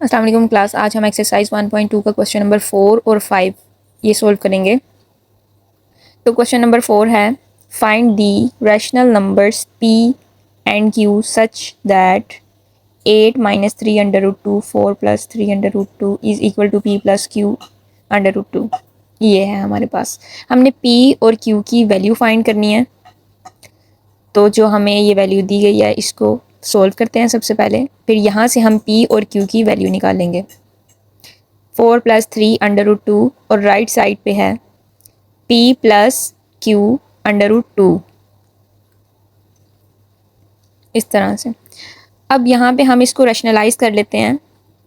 अस्सलाम वालेकुम क्लास। आज हम एक्सरसाइज 1.2 का क्वेश्चन नंबर 4 और 5 ये सोल्व करेंगे। तो क्वेश्चन नंबर 4 है find the rational numbers p and q such that 8 minus 3 under root 2 4 plus 3 under root 2 is equal to p plus q under root 2। ये है हमारे पास। हमने p और q की वैल्यू फाइंड करनी है। तो जो हमें ये वैल्यू दी गई है इसको सोल्व करते हैं सबसे पहले, फिर यहाँ से हम p और q की वैल्यू निकालेंगे। 4 प्लस 3 अंडर रूट 2 और राइट साइड पे है p plus q under root 2, इस तरह से। अब यहाँ पे हम इसको रैशनलाइज कर लेते हैं।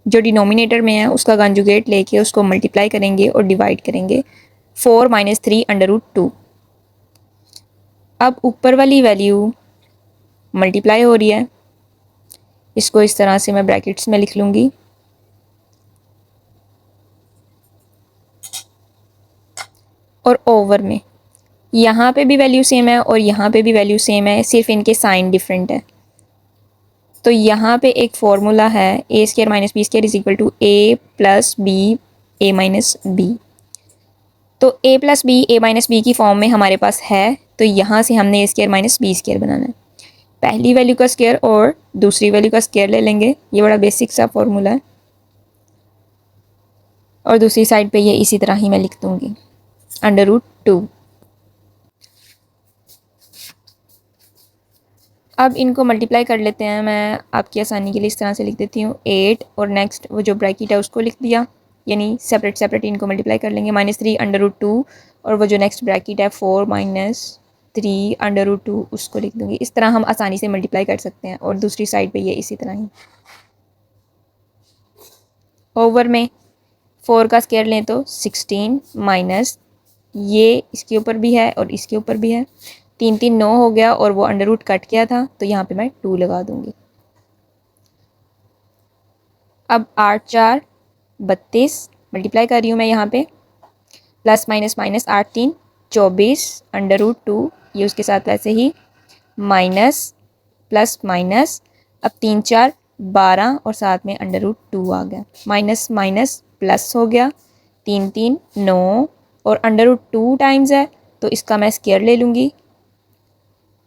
जो डिनोमिनेटर में है उसका कंजुगेट लेके उसको मल्टीप्लाई करेंगे और डिवाइड करेंगे। 4 माइनस 3 अंडर रूट 2। अब ऊपर वाली वैल्यू मल्टीप्लाई हो रही है, इसको इस तरह से मैं ब्रैकेट्स में लिख लूँगी। और ओवर में यहाँ पे भी वैल्यू सेम है और यहाँ पे भी वैल्यू सेम है, सिर्फ इनके साइन डिफरेंट है। तो यहाँ पे एक फॉर्मूला है A square minus B square is equal to A plus B A minus B. तो A plus B A minus B की फॉर्म में हमारे पास है, तो यहाँ से हमने A square minus B square बनाना है। पहली वैल्यू का स्क्र और दूसरी वैल्यू का स्क्र ले लेंगे, ये बड़ा बेसिक सा फॉर्मूला है। और दूसरी साइड पे ये इसी तरह ही मैं लिख दूँगी अंडर रूट 2। अब इनको मल्टीप्लाई कर लेते हैं। मैं आपकी आसानी के लिए इस तरह से लिख देती हूँ 8 और नेक्स्ट वो जो ब्रैकेट है उसको लिख दिया, यानी सेपरेट सेपरेट इनको मल्टीप्लाई कर लेंगे। -3 अंडर रूट 2 और वो जो नेक्स्ट ब्रैकेट है 4 माइनस 3 अंडर रूट 2 उसको लिख दूँगी। इस तरह हम आसानी से मल्टीप्लाई कर सकते हैं। और दूसरी साइड पे ये इसी तरह ही। ओवर में 4 का स्क्वायर लें तो 16 माइनस ये इसके ऊपर भी है और इसके ऊपर भी है, 3 3 9 हो गया और वो अंडर रूट कट गया था, तो यहाँ पे मैं 2 लगा दूँगी। अब 8 4 32 मल्टीप्लाई कर रही हूँ मैं यहाँ पे, plus minus minus 8 3 24 under root 2, ये उसके साथ वैसे ही माइनस प्लस माइनस। अब 3 4 12 और साथ में अंडर रूट 2 आ गया, माइनस माइनस प्लस हो गया, 3 3 9 और अंडर रूट 2 टाइम्स है तो इसका मैं स्क्वायर ले लूँगी।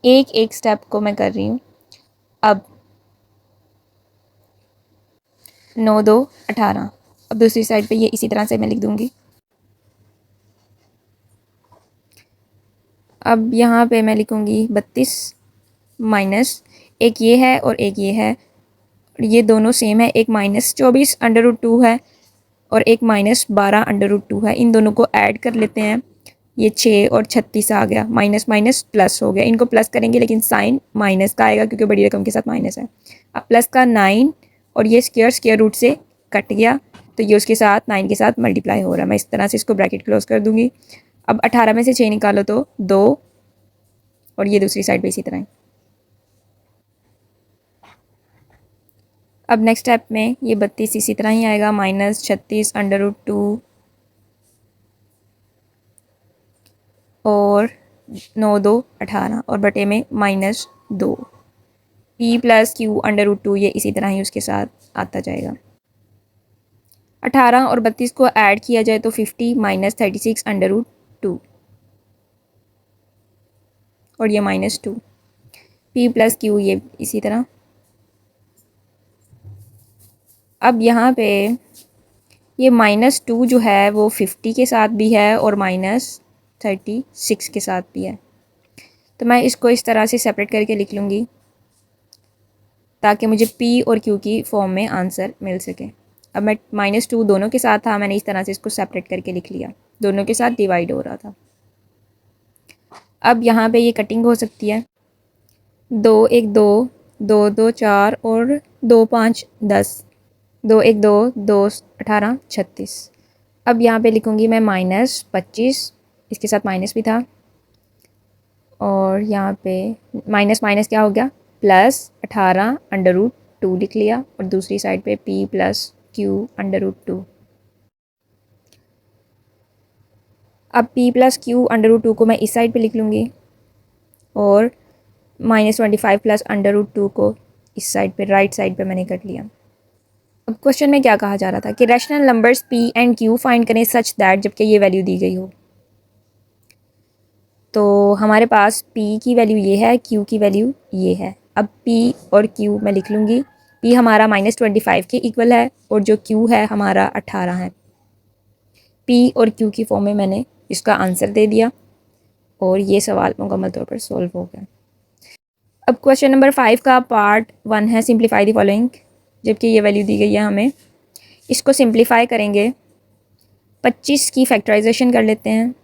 एक एक स्टेप को मैं कर रही हूँ। अब 9 2 18। अब दूसरी साइड पे ये इसी तरह से मैं लिख दूँगी। अब यहाँ पे मैं लिखूँगी 32 माइनस एक ये है और एक ये है, ये दोनों सेम है। एक -24 अंडर रूट 2 है और एक -12 अंडर रूट 2 है। इन दोनों को ऐड कर लेते हैं, ये 6 और 36 आ गया, माइनस माइनस प्लस हो गया। इनको प्लस करेंगे लेकिन साइन माइनस का आएगा क्योंकि बड़ी रकम के साथ माइनस है। अब प्लस का 9 और ये स्क्वायर रूट से कट गया, तो ये उसके साथ 9 के साथ मल्टीप्लाई हो रहा है। मैं इस तरह से इसको ब्रैकेट क्लोज कर दूँगी। अब 18 में से 6 निकालो तो 2 और ये दूसरी साइड पे इसी तरह है। अब नेक्स्ट स्टेप में ये 32 इसी तरह ही आएगा, -36 अंडर रूट 2 और 9 2 18 और बटे में -2। p plus q under root 2 ये इसी तरह ही उसके साथ आता जाएगा। 18 और 32 को ऐड किया जाए तो 50 माइनस 36 अंडर रूट 2 और ये -2। p प्लस क्यू ये इसी तरह। अब यहाँ पे ये -2 जो है वो 50 के साथ भी है और -36 के साथ भी है, तो मैं इसको इस तरह से सेपरेट करके लिख लूँगी ताकि मुझे p और q की फॉर्म में आंसर मिल सके। अब मैं -2 दोनों के साथ था, मैंने इस तरह से इसको सेपरेट करके लिख लिया, दोनों के साथ डिवाइड हो रहा था। अब यहाँ पे ये कटिंग हो सकती है, 2 1 2 2 2 4 और 2 5 10, 2 1 2 2 18 36। अब यहाँ पे लिखूँगी मैं -25, इसके साथ माइनस भी था और यहाँ पे माइनस माइनस क्या हो गया +18 अंडर रूट 2 लिख लिया और दूसरी साइड पे p plus q under root 2। अब p plus q under root 2 को मैं इस साइड पे लिख लूँगी और -25 प्लस अंडर रूट 2 को इस साइड पे राइट साइड पे मैंने कर लिया। अब क्वेश्चन में क्या कहा जा रहा था कि rational numbers P and Q find करें सच दैट, जबकि ये वैल्यू दी गई हो। तो हमारे पास p की वैल्यू ये है, q की वैल्यू ये है। अब p और q मैं लिख लूँगी। p हमारा -25 के इक्वल है और जो q है हमारा 18 है। p और q की फॉर्म में मैंने इसका आंसर दे दिया और ये सवाल मुकम्मल तौर पर सॉल्व हो गया। अब क्वेश्चन नंबर 5 का पार्ट 1 है सिंप्लीफाई द फॉलोइंग, जबकि ये वैल्यू दी गई है हमें। इसको सिंप्लीफाई करेंगे, 25 की फैक्टराइजेशन कर लेते हैं।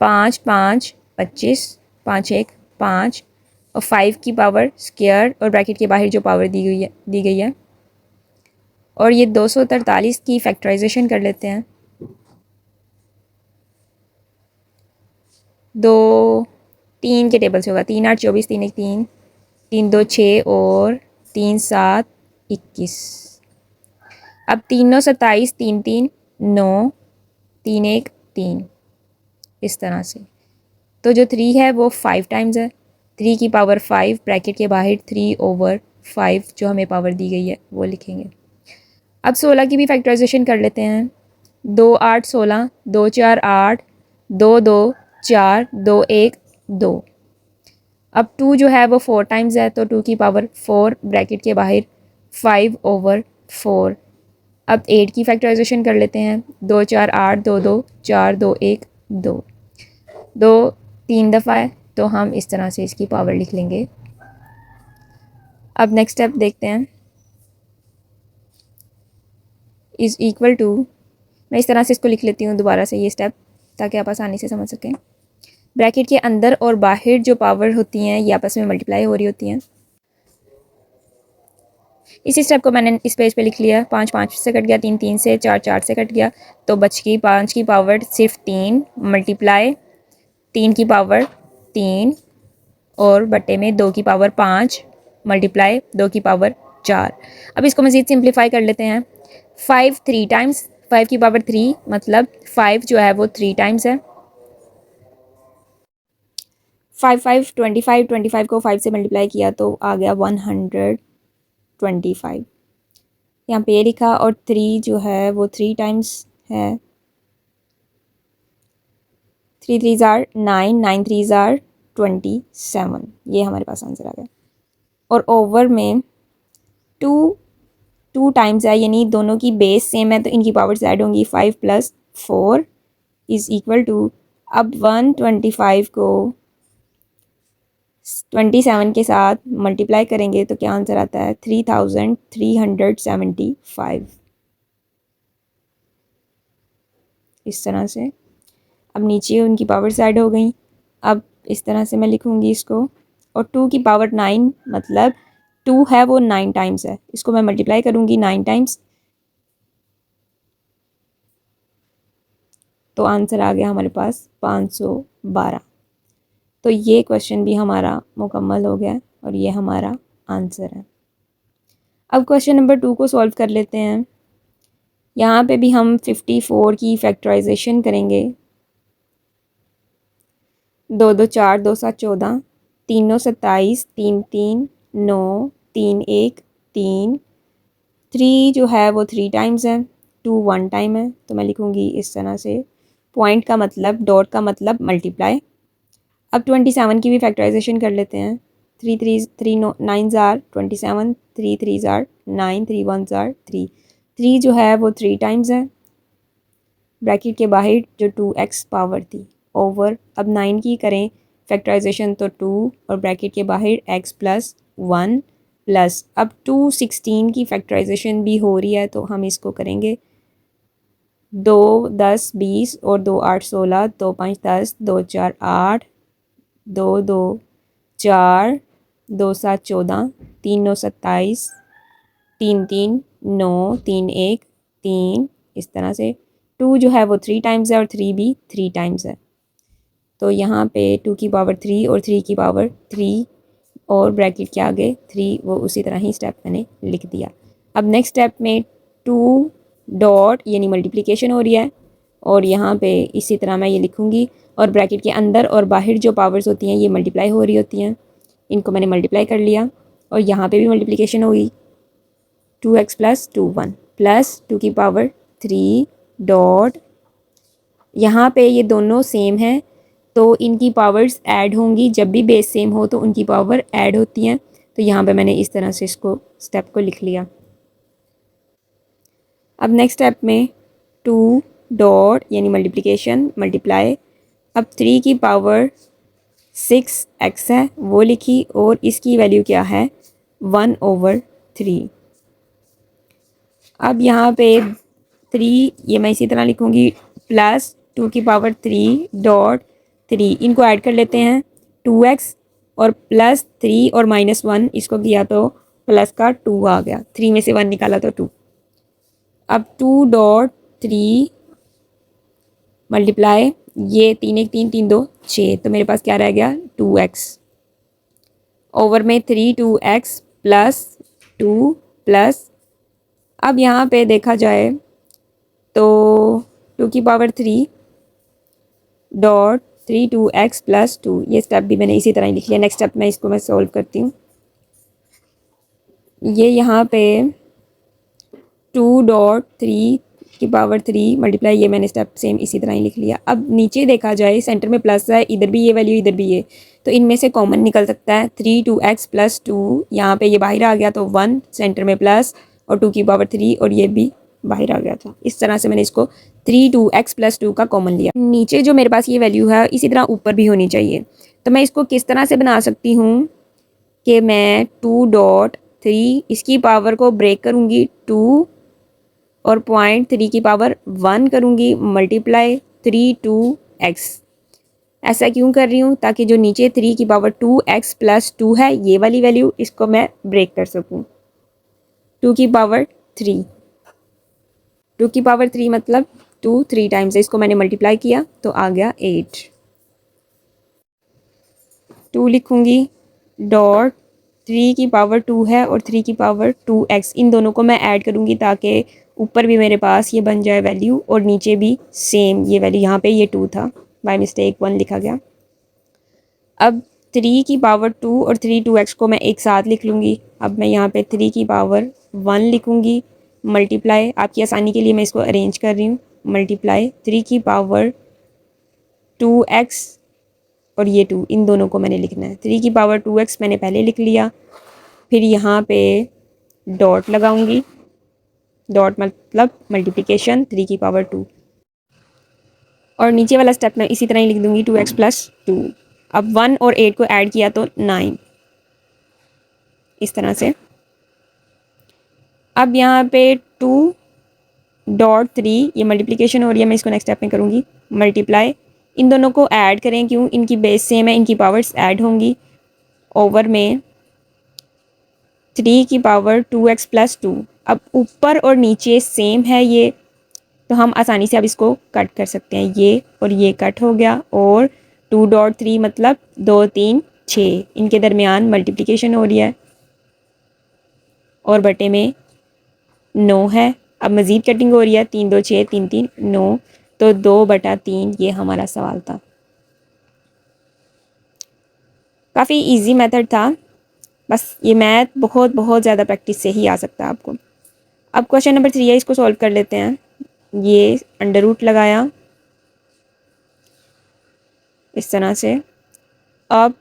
5 5 25, 5 1 5 और 5 की पावर स्क्वायर और ब्रैकेट के बाहर जो पावर दी गई है। और ये 243 की फैक्टराइजेशन कर लेते हैं। 2 3 के टेबल से होगा, 3 8 24, 3 1 3, 3 2 6 और 3 7 21। अब 3 9 27, 3 3 9, 3 1 3, इस तरह से। तो जो 3 है वो 5 टाइम्स है। 3 की पावर 5 ब्रैकेट के बाहर 3/5 जो हमें पावर दी गई है वो लिखेंगे। अब 16 की भी फैक्टराइजेशन कर लेते हैं। 2 8 16, 2 4 8, 2 2 4, 2 1 2। अब 2 जो है वो 4 टाइम्स है, तो 2 की पावर 4 ब्रैकेट के बाहर 5/4। अब 8 की फैक्टराइजेशन कर लेते हैं। 2 4 8, 2 2 4, 2 1 2। 2 3 दफ़ा है तो हम इस तरह से इसकी पावर लिख लेंगे। अब नेक्स्ट स्टेप देखते हैं। इज़ इक्वल टू, मैं इस तरह से इसको लिख लेती हूँ दोबारा से ये स्टेप, ताकि आप आसानी से समझ सकें। ब्रैकेट के अंदर और बाहर जो पावर होती हैं ये आपस में मल्टीप्लाई हो रही होती हैं। इसी स्टेप को मैंने इस पेज पे लिख लिया। 5 5 से कट गया, 3 3 से, 4 4 से कट गया, तो बच गई 5 की पावर सिर्फ 3 मल्टीप्लाई 3 की पावर 3 और बट्टे में 2 की पावर 5 मल्टीप्लाई 2 की पावर 4। अब इसको मज़ीद सिंप्लीफाई कर लेते हैं। 5 3 टाइम्स, 5 की पावर 3 मतलब 5 जो है वो 3 टाइम्स है। 5 5 25, 25 को 5 से मल्टीप्लाई किया तो आ गया 125। यहाँ पे ये लिखा, और 3 जो है वो 3 टाइम्स है। 3 3 ज़ार 9, 9 3 ज़ार 27, ये हमारे पास आंसर आ गया। और ओवर में 2 टाइम्स है, यानी दोनों की बेस सेम है तो इनकी पावर्स ऐड होंगी। 5 + 4 इज़ इक्वल टू, अब 125 को 27 के साथ मल्टीप्लाई करेंगे तो क्या आंसर आता है? 3375, इस तरह से। अब नीचे उनकी पावर्स ऐड हो गई। अब इस तरह से मैं लिखूँगी इसको, और 2 की पावर 9 मतलब 2 है वो 9 टाइम्स है, इसको मैं मल्टीप्लाई करूँगी 9 टाइम्स, तो आंसर आ गया हमारे पास 512। तो ये क्वेश्चन भी हमारा मुकम्मल हो गया और ये हमारा आंसर है। अब क्वेश्चन नंबर 2 को सॉल्व कर लेते हैं। यहाँ पे भी हम 54 की फैक्टराइजेशन करेंगे। 2 2 4, 2 7 14, 3 9 27, 3 3 9, 3 1 3। 3 जो है वो 3 टाइम्स है, 2 1 टाइम है, तो मैं लिखूँगी इस तरह से। पॉइंट का मतलब, डॉट का मतलब मल्टीप्लाई। अब 27 की भी फैक्टराइजेशन कर लेते हैं। 3 3 3 9 ज़ार 27, 3 3 ज़ार 9, 3 1 ज़ार 3। 3 जो है वो 3 टाइम्स है, ब्रैकेट के बाहर जो 2x पावर थी, ओवर। अब 9 की करें फैक्टराइजेशन तो 2 और ब्रैकेट के बाहर x + 1 प्लस, अब 2 16 की फैक्टराइजेशन भी हो रही है तो हम इसको करेंगे। 2 10 20 और 2 8 16, 2 5 10, 2 4 8, 2 2 4, 2 7 14, 3 9 27, 3 3 9, 3 1 3, इस तरह से। 2 जो है वो 3 टाइम्स है और 3 भी 3 टाइम्स है, तो यहाँ पे 2 की पावर 3 और 3 की पावर 3 और ब्रैकेट के आगे 3, वो उसी तरह ही स्टेप मैंने लिख दिया। अब नेक्स्ट स्टेप में 2 डॉट यानी मल्टीप्लिकेशन हो रही है, और यहाँ पे इसी तरह मैं ये लिखूँगी, और ब्रैकेट के अंदर और बाहर जो पावर्स होती हैं ये मल्टीप्लाई हो रही होती हैं। इनको मैंने मल्टीप्लाई कर लिया और यहाँ पे भी मल्टीप्लिकेशन होगी। 2x प्लस 2 1 प्लस 2 की पावर 3 डॉट, यहाँ पे ये दोनों सेम हैं तो इनकी पावर्स ऐड होंगी, जब भी बेस सेम हो तो उनकी पावर ऐड होती हैं। तो यहाँ पे मैंने इस तरह से इसको स्टेप को लिख लिया। अब नेक्स्ट स्टेप में 2 डॉट यानी मल्टीप्लिकेशन मल्टीप्लाई, अब 3 की पावर 6x है वो लिखी और इसकी वैल्यू क्या है 1/3। अब यहाँ पे 3 ये मैं इसी तरह लिखूँगी प्लस 2 की पावर 3 डॉट 3, इनको ऐड कर लेते हैं 2x और प्लस 3 और -1 इसको किया तो प्लस का 2 आ गया, 3 में से 1 निकाला तो 2। अब 2 डॉट 3 मल्टीप्लाई, ये 3 1 3 3 2 6, तो मेरे पास क्या रह गया 2x ओवर में 3 2x प्लस 2 प्लस, अब यहाँ पे देखा जाए तो 2 की पावर 3 डॉट 3 2x प्लस 2, ये स्टेप भी मैंने इसी तरह ही लिख लिया। नेक्स्ट स्टेप में इसको मैं सॉल्व करती हूँ। ये यहाँ पे 2 डॉट 3 की पावर 3 मल्टीप्लाई, ये मैंने स्टेप सेम इसी तरह ही लिख लिया। अब नीचे देखा जाए सेंटर में प्लस है, इधर भी ये वैल्यू इधर भी ये, तो इनमें से कॉमन निकल सकता है 3 2x प्लस 2, यहाँ पे ये बाहर आ गया तो 1 सेंटर में प्लस और 2 की पावर 3 और ये भी बाहर आ गया था। इस तरह से मैंने इसको 3 2x प्लस 2 का कॉमन लिया। नीचे जो मेरे पास ये वैल्यू है इसी तरह ऊपर भी होनी चाहिए, तो मैं इसको किस तरह से बना सकती हूँ कि मैं 2 डॉट 3 इसकी पावर को ब्रेक करूँगी 2 और 0.3 की पावर 1 करूँगी मल्टीप्लाई 3 2x। ऐसा क्यों कर रही हूँ, ताकि जो नीचे 3 की पावर 2x प्लस 2 है ये वाली वैल्यू इसको मैं ब्रेक कर सकूँ। 2 की पावर 3, 2 की पावर 3 मतलब 2 3 टाइम्स है, इसको मैंने मल्टीप्लाई किया तो आ गया 8। 2 लिखूँगी डॉट 3 की पावर 2 है और 3 की पावर 2x, इन दोनों को मैं ऐड करूँगी ताकि ऊपर भी मेरे पास ये बन जाए वैल्यू और नीचे भी सेम ये वैल्यू, यहाँ पे ये 2 था बाय मिस्टेक 1 लिखा गया। अब 3 की पावर 2 और 3 2x को मैं एक साथ लिख लूँगी। अब मैं यहाँ पे 3 की पावर 1 लिखूँगी मल्टीप्लाई, आपकी आसानी के लिए मैं इसको अरेंज कर रही हूँ, मल्टीप्लाई 3 की पावर 2x और ये 2, इन दोनों को मैंने लिखना है। 3 की पावर 2x मैंने पहले लिख लिया, फिर यहाँ पे डॉट लगाऊंगी, डॉट मतलब मल्टीप्लिकेशन 3 की पावर 2 और नीचे वाला स्टेप मैं इसी तरह ही लिख दूंगी 2x प्लस 2। अब 1 और 8 को ऐड किया तो 9, इस तरह से। अब यहाँ पे 2 डॉट 3 ये मल्टीप्लिकेशन हो रही है, मैं इसको नेक्स्ट स्टेप में करूँगी मल्टीप्लाई, इन दोनों को ऐड करें, क्यों इनकी बेस सेम है इनकी पावर्स ऐड होंगी, ओवर में 3 की पावर 2x प्लस 2। अब ऊपर और नीचे सेम है ये, तो हम आसानी से अब इसको कट कर सकते हैं, ये और ये कट हो गया और 2 डॉट 3 मतलब 2 3 6, इनके दरमियान मल्टीप्लिकेशन हो रही है और बटे में 9 है। अब मज़ीद कटिंग हो रही है, 3 2 6 3 3 9, तो 2/3 ये हमारा सवाल था। काफ़ी इजी मेथड था, बस ये मैथ बहुत बहुत ज़्यादा प्रैक्टिस से ही आ सकता है आपको। अब क्वेश्चन नंबर 3 है, इसको सॉल्व कर लेते हैं। ये अंडर रूट लगाया इस तरह से। अब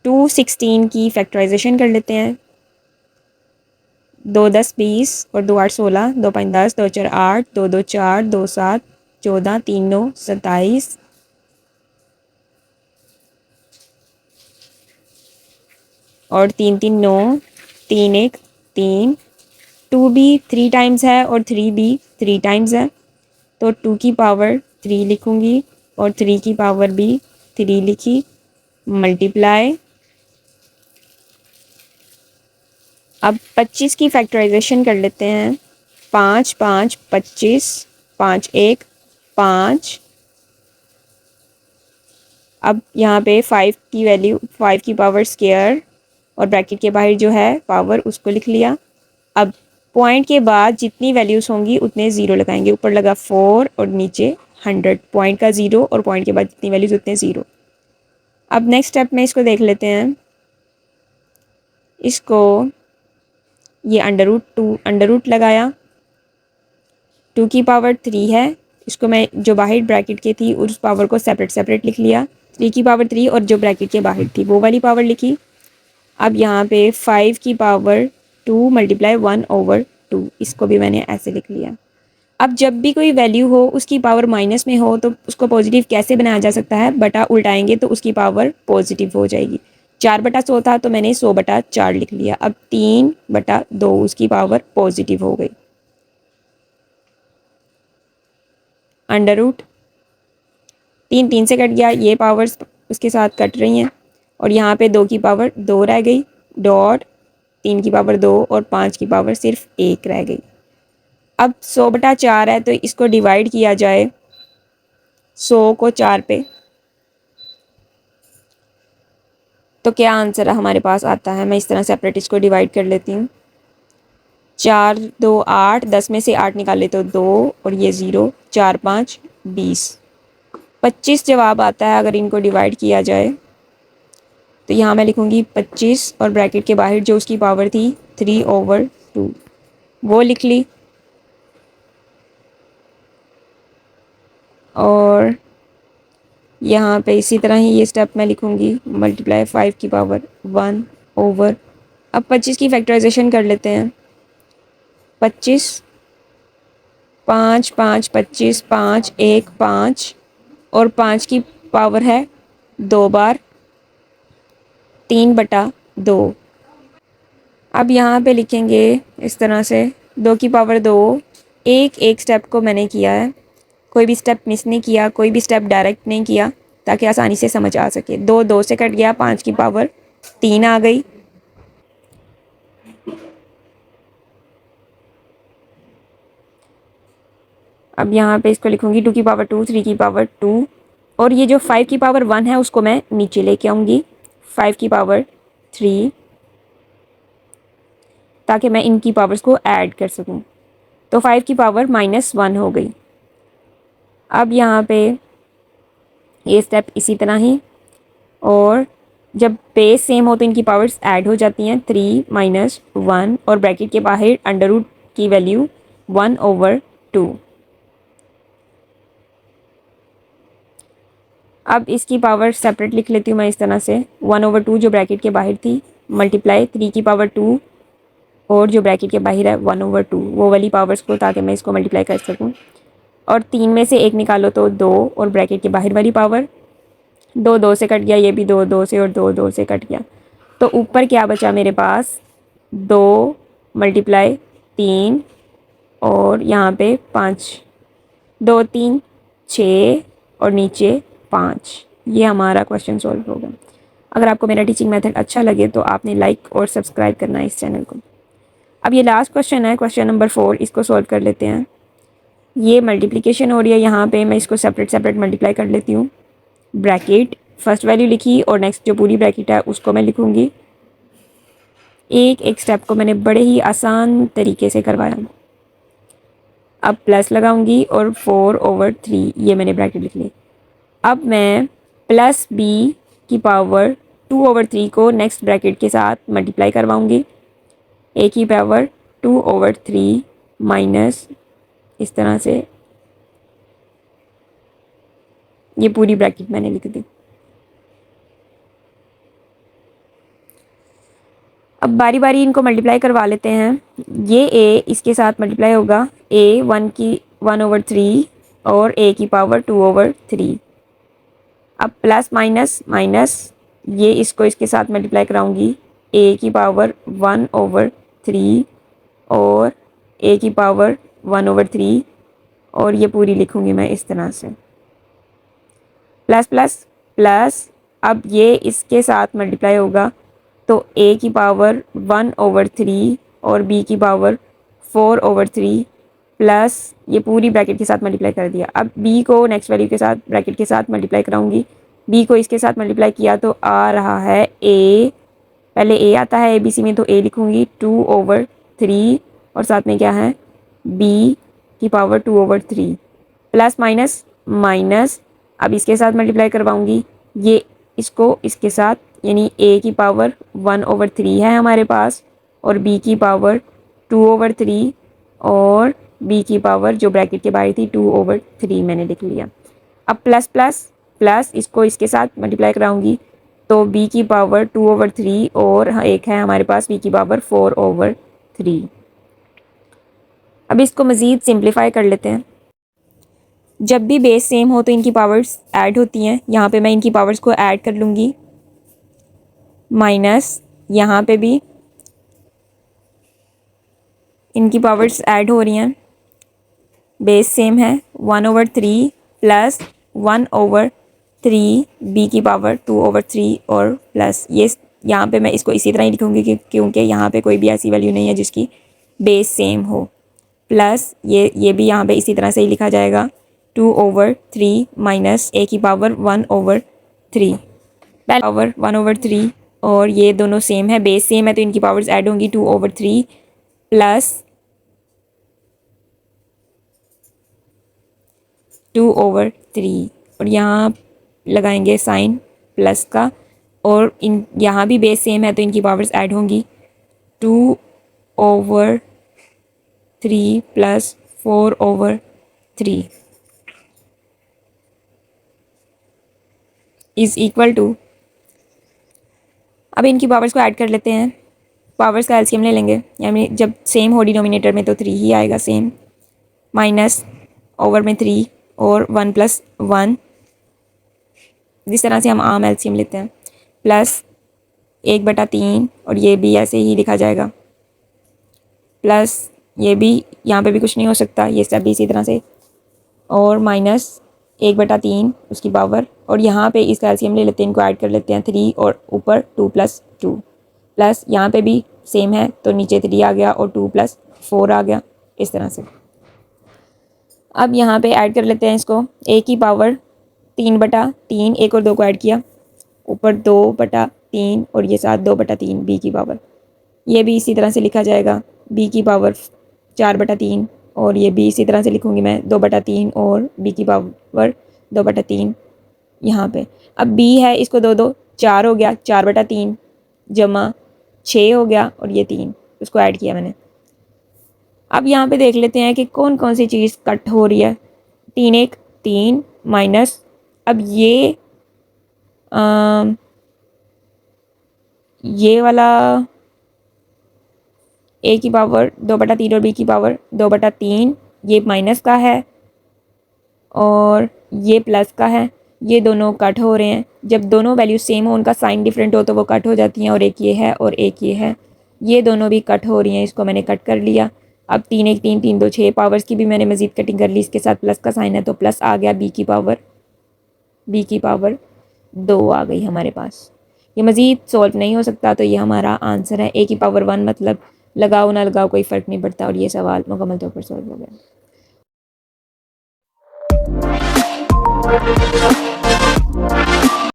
216 की फैक्टराइजेशन कर लेते हैं, 2 10 20 और 2 8 16, 2 5 10, 2 4 8, 2 2 4, 2 7 14, 3 9 27 और 3 3 9, 3 1 3, 2 भी 3 टाइम्स है और 3 भी 3 टाइम्स है, तो 2 की पावर 3 लिखूँगी और 3 की पावर भी 3 लिखी मल्टीप्लाई। अब 25 की फैक्टराइजेशन कर लेते हैं, 5 5 25, 5 1 5। अब यहाँ पे 5 की वैल्यू 5 की पावर स्क्वायर और ब्रैकेट के बाहर जो है पावर उसको लिख लिया। अब पॉइंट के बाद जितनी वैल्यूज़ होंगी उतने ज़ीरो लगाएंगे, ऊपर लगा 4 और नीचे 100, पॉइंट का ज़ीरो और पॉइंट के बाद जितनी वैल्यूज़ उतने ज़ीरो। अब नेक्स्ट स्टेप में इसको देख लेते हैं, इसको ये अंडर रूट लगाया, 2 की पावर 3 है, इसको मैं जो बाहर ब्रैकेट की थी उस पावर को सेपरेट लिख लिया, 3 की पावर 3 और जो ब्रैकेट के बाहर थी वो वाली पावर लिखी। अब यहाँ पे 5 की पावर 2 मल्टीप्लाई 1/2, इसको भी मैंने ऐसे लिख लिया। अब जब भी कोई वैल्यू हो उसकी पावर माइनस में हो तो उसको पॉजिटिव कैसे बनाया जा सकता है, बटा उल्टाएंगे तो उसकी पावर पॉजिटिव हो जाएगी। 4/100 था तो मैंने 100/4 लिख लिया। अब 3/2 उसकी पावर पॉजिटिव हो गई। अंडर रूट 3 से कट गया, ये पावर्स उसके साथ कट रही हैं और यहाँ पे 2 की पावर 2 रह गई, डॉट 3 की पावर 2 और 5 की पावर सिर्फ 1 रह गई। अब 100/4 है तो इसको डिवाइड किया जाए 100 को 4 पे, तो क्या आंसर हमारे पास आता है। मैं इस तरह सेपरेट इसको डिवाइड कर लेती हूँ। 4 2 8, 10 में से 8 निकाले तो 2 और ये 0, 4 5 20, 25 जवाब आता है अगर इनको डिवाइड किया जाए। तो यहाँ मैं लिखूँगी 25 और ब्रैकेट के बाहर जो उसकी पावर थी 3/2 वो लिख ली। और यहाँ पे इसी तरह ही ये स्टेप मैं लिखूँगी, मल्टीप्लाई 5 की पावर 1 ओवर। अब 25 की फैक्टराइजेशन कर लेते हैं। 25 5 5 25, 5 1 5 और 5 की पावर है 2 बार, 3/2। अब यहाँ पे लिखेंगे इस तरह से 2 की पावर 2, एक स्टेप को मैंने किया है, कोई भी स्टेप मिस नहीं किया, कोई भी स्टेप डायरेक्ट नहीं किया ताकि आसानी से समझ आ सके। 2 से कट गया, 5 की पावर 3 आ गई। अब यहाँ पे इसको लिखूँगी 2 की पावर 2, 3 की पावर 2 और ये जो 5 की पावर 1 है उसको मैं नीचे लेके आऊँगी, 5 की पावर 3, ताकि मैं इनकी पावर्स को ऐड कर सकूँ। तो 5 की पावर -1 हो गई। अब यहाँ पे ये स्टेप इसी तरह ही, और जब बेस सेम हो तो इनकी पावर्स ऐड हो जाती हैं, 3 -1 और ब्रैकेट के बाहर अंडर रूट की वैल्यू 1/2। अब इसकी पावर सेपरेट लिख लेती हूँ मैं इस तरह से, 1/2 जो ब्रैकेट के बाहर थी मल्टीप्लाई 3 की पावर 2 और जो ब्रैकेट के बाहर है 1/2 वो वाली पावर्स को, ताकि मैं इसको मल्टीप्लाई कर सकूँ। और 3 में से 1 निकालो तो 2 और ब्रैकेट के बाहर वाली पावर 2 से कट गया, ये भी 2 से और 2 से कट गया। तो ऊपर क्या बचा मेरे पास, 2 मल्टीप्लाई 3 और यहाँ पे 5, 2 3 6 और नीचे 5। ये हमारा क्वेश्चन सॉल्व होगा। अगर आपको मेरा टीचिंग मेथड अच्छा लगे तो आपने लाइक और सब्सक्राइब करना है इस चैनल को। अब ये लास्ट क्वेश्चन है, क्वेश्चन नंबर 4, इसको सॉल्व कर लेते हैं। ये मल्टीप्लिकेशन हो रही है, यहाँ पे मैं इसको सेपरेट मल्टीप्लाई कर लेती हूँ। ब्रैकेट फर्स्ट वैल्यू लिखी और नेक्स्ट जो पूरी ब्रैकेट है उसको मैं लिखूँगी। एक स्टेप को मैंने बड़े ही आसान तरीके से करवाया। अब प्लस लगाऊंगी और 4/3 ये मैंने ब्रैकेट लिख ली। अब मैं प्लस b की पावर 2/3 को नेक्स्ट ब्रैकेट के साथ मल्टीप्लाई करवाऊंगी, a की पावर 2/3 माइनस इस तरह से ये पूरी ब्रैकेट मैंने लिख दी। अब बारी बारी इनको मल्टीप्लाई करवा लेते हैं। ये a इसके साथ मल्टीप्लाई होगा, a 1/3 और a की पावर 2/3। अब प्लस माइनस माइनस, ये इसको इसके साथ मल्टीप्लाई कराऊंगी, a की पावर 1/3 और a की पावर 1/3 और ये पूरी लिखूंगी मैं इस तरह से, प्लस प्लस प्लस। अब ये इसके साथ मल्टीप्लाई होगा तो a की पावर 1/3 और b की पावर 4/3 प्लस ये पूरी ब्रैकेट के साथ मल्टीप्लाई कर दिया। अब b को नेक्स्ट वैल्यू के साथ ब्रैकेट के साथ मल्टीप्लाई कराऊंगी, b को इसके साथ मल्टीप्लाई किया तो आ रहा है a, पहले a आता है ABC में तो a लिखूंगी 2/3 और साथ में क्या है b की पावर 2/3 प्लस माइनस माइनस। अब इसके साथ मल्टीप्लाई करवाऊंगी, ये इसको इसके साथ, यानी a की पावर 1/3 है हमारे पास और b की पावर 2/3 और b की पावर जो ब्रैकेट के बाहर थी 2/3 मैंने लिख लिया। अब प्लस प्लस प्लस इसको इसके साथ मल्टीप्लाई कराऊंगी तो b की पावर 2/3 और एक है हमारे पास b की पावर 4/3। अब इसको मज़ीद सिंप्लीफाई कर लेते हैं। जब भी बेस सेम हो तो इनकी पावर्स ऐड होती हैं। यहाँ पे मैं इनकी पावर्स को ऐड कर लूँगी, माइनस यहाँ पे भी इनकी पावर्स ऐड हो रही हैं, बेस सेम है। 1/3 प्लस 1/3 b की पावर 2/3 और प्लस ये यहाँ पे मैं इसको इसी तरह ही लिखूँगी क्योंकि यहाँ पे कोई भी ऐसी वैल्यू नहीं है जिसकी बेस सेम हो। प्लस ये भी यहाँ पे इसी तरह से ही लिखा जाएगा 2/3 माइनस a की पावर 1/3 पावर 1/3 और ये दोनों सेम है, बेस सेम है तो इनकी पावर्स ऐड होंगी 2/3 प्लस 2/3 और यहाँ लगाएंगे साइन प्लस का और इन यहाँ भी बेस सेम है तो इनकी पावर्स ऐड होंगी 2/3 प्लस 4/3 इज़ इक्वल टू। अब इनकी पावर्स को ऐड कर लेते हैं, पावर्स का एलसीएम ले लेंगे, यानी जब सेम हो डिनोमिनेटर में तो 3 ही आएगा सेम, माइनस ओवर में 3 और 1 + 1 जिस तरह से हम आम एलसीएम लेते हैं, प्लस 1/3 और ये भी ऐसे ही लिखा जाएगा, प्लस ये भी यहाँ पे भी कुछ नहीं हो सकता, ये सब भी इसी तरह से, और माइनस 1/3 उसकी पावर और यहाँ पे इसका एलसीएम ले लेते हैं, इनको ऐड कर लेते हैं 3 और ऊपर 2 + 2 प्लस यहाँ पे भी सेम है तो नीचे 3 आ गया और 2 + 4 आ गया इस तरह से। अब यहाँ पे ऐड कर लेते हैं इसको, a की पावर 3/3 1 और 2 को ऐड किया, ऊपर 2/3 और ये साथ 2/3 b की पावर, ये भी इसी तरह से लिखा जाएगा b की पावर 4/3 और ये भी इसी तरह से लिखूँगी मैं 2/3 और b की पावर 2/3 यहाँ पे। अब b है इसको 2 4 हो गया, 4/3 जमा 6 हो गया और ये 3 उसको ऐड किया मैंने। अब यहाँ पे देख लेते हैं कि कौन कौन सी चीज़ कट हो रही है। 3 1 3 माइनस, अब ये वाला a की पावर 2/3 और b की पावर 2/3 ये माइनस का है और ये प्लस का है, ये दोनों कट हो रहे हैं। जब दोनों वैल्यू सेम हो, उनका साइन डिफरेंट हो तो वो कट हो जाती हैं, और एक ये है और एक ये है, ये दोनों भी कट हो रही हैं, इसको मैंने कट कर लिया। अब 3 1 3 3 2 6 पावर्स की भी मैंने मज़ीद कटिंग कर ली, इसके साथ प्लस का साइन है तो प्लस आ गया, b की पावर 2 आ गई हमारे पास। ये मज़ीद सॉल्व नहीं हो सकता तो ये हमारा आंसर है। a की पावर 1 मतलब लगाओ ना लगाओ कोई फ़र्क नहीं पड़ता और ये सवाल मुकम्मल तौर पर सॉल्व हो गया।